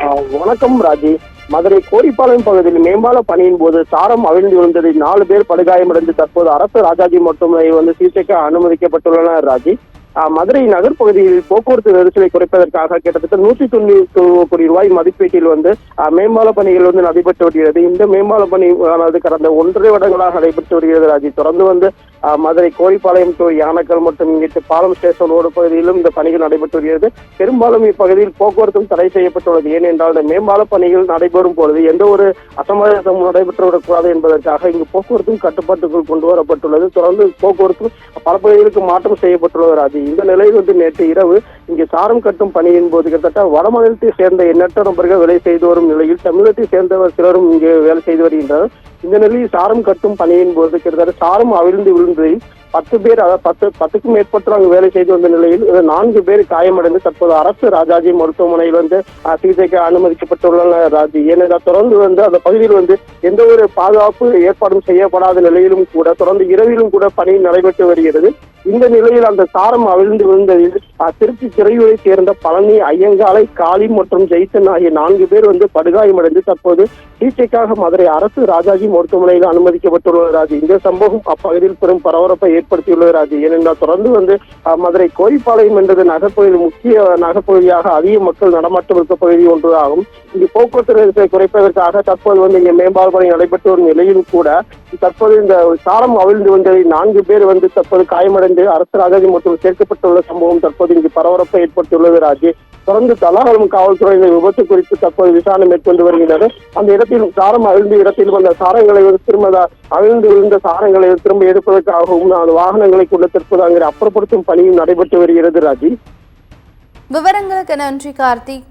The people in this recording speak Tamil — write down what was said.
வணக்கம் ராஜி. மதுரை கோரிப்பாளையம் பகுதியில் மேம்பால பணியின் போது சாரம் அவிழ்ந்து விழுந்ததில் 4 பேர் படுகாயமடைந்து தற்போது அரசு ராஜாஜி மருத்துவமனை சிகிச்சைக்கு அனுமதிக்கப்பட்டுள்ளனர் ராஜி. மதுரை நகர் பகுதியில் போக்குவரத்து நெரிசலை குறைப்பதற்காக கிட்டத்தட்ட 190 கோடி ரூபாய் மதிப்பீட்டில் மேம்பால பணிகள் நடைபெற்று வருகிறது. இந்த மேம்பால பணி கடந்த 1.5 வருடங்களாக நடைபெற்று வருகிறது ராஜி. தொடர்ந்து மதுரை கோரிப்பாளையம் டு யானக்கல் மற்றும் இங்கிட்டு பாலம் ஸ்டேஷன் ரோடு பகுதியிலும் இந்த பணிகள் நடைபெற்று வருகிறது. பெரும்பாலும் இப்பகுதியில் போக்குவரத்தும் தடை செய்யப்பட்டுள்ளது. ஏனென்றால் இந்த மேம்பால பணிகள் நடைபெறும் பொழுது எந்த ஒரு அசம்பாவிதமும் நடைபெற்றுவிடக்கூடாது என்பதற்காக இங்கு போக்குவரத்தும் கட்டுப்பாட்டுக்குள் கொண்டு வரப்பட்டுள்ளது. தொடர்ந்து போக்குவரத்து பல பகுதிகளுக்கு மாற்றம் செய்யப்பட்டுள்ளது ராஜி. இந்த நிலையில் நேற்று இரவு இங்கு சாரம் கட்டும் பணியின் போது கிட்டத்தட்ட வடமாநிலத்தை சேர்ந்த எண்ணற்ற நபர்கள் வேலை செய்து வரும் நிலையில் தமிழகத்தை சேர்ந்தவர் சிலரும் இங்கு வேலை செய்து வருகின்றனர். இந்த நிலையில் சாரம் கட்டும் பணியின் போது கிட்டத்தட்ட சாரம் அவிழ்ந்து விழுந்ததில் 10 பேர், அதாவது 10க்கும் மேற்பட்டோர் அங்கு வேலை செய்து வந்த நிலையில் 4 பேர் காயமடைந்து தற்போது அரசு ராஜாஜி மருத்துவமனையில் சிகிச்சைக்கு அனுமதிக்கப்பட்டுள்ளனர் ராஜி. ஏனென்றால் தொடர்ந்து அந்த பகுதியில் எந்த ஒரு பாதுகாப்பு ஏற்பாடும் செய்யப்படாத நிலையிலும் கூட தொடர்ந்து இரவிலும் கூட பணி நடைபெற்று வருகிறது. இந்த நிலையில் அந்த சாரம் அவிழ்ந்து விழுந்ததில் திருச்சி திரையூரை சேர்ந்த பழனி, ஐயங்காலை, காளி மற்றும் ஜெய்சன் ஆகிய 4 பேர் படுகாயமடைந்து தற்போது சிகிச்சைக்காக மதுரை அரசு ராஜாஜி மருத்துவமனையில் அனுமதிக்கப்பட்டுள்ளது ராஜி. இந்த சம்பவம் அப்பகுதியில் பெரும் பரபரப்பை ஏற்படுத்தியுள்ளது ராஜி. ஏனென்றால் தொடர்ந்து மதுரை கோரிப்பாளையம் என்றது நகர்ப்பகுதியில் முக்கிய நகர்ப்பகுதியாக அதிக மக்கள் நடமாட்டம் இருக்க பகுதி ஒன்று ஆகும். இங்கு போக்குவரத்து நெரிசலை குறைப்பதற்காக தற்போது இங்கே மேம்பால பணி நடைபெற்று வரும் நிலையில் கூட தற்போது இந்த சாரம் அவிழ்ந்து வந்ததில் 4 பேர் தற்போது காயமடைந்து அரசு ராஜாஜி மருத்துவமனையில் சேர்க்கப்பட்டுள்ள சம்பவம் தற்போது இங்கு பரபரப்பை ஏற்படுத்தியுள்ளது ராஜி. தொடர்ந்து தலாகலம் காவல்துறை இந்த விபத்து குறித்து தற்போது விசாரணை மேற்கொண்டு வருகின்றனர். அந்த இடத்தில் சாரம் அவிழ்ந்த இடத்தில் வந்த சாரங்களை திரும்ப அவிழ்ந்து விழுந்த சாரங்களை திரும்ப எடுப்பதற்காகவும் அந்த வாகனங்களை கொண்டு தற்போது அங்கே அப்புறப்படுத்தும் பணியும் நடைபெற்று வருகிறது ராஜி. விவரங்களுக்கு நன்றி கார்த்திக்.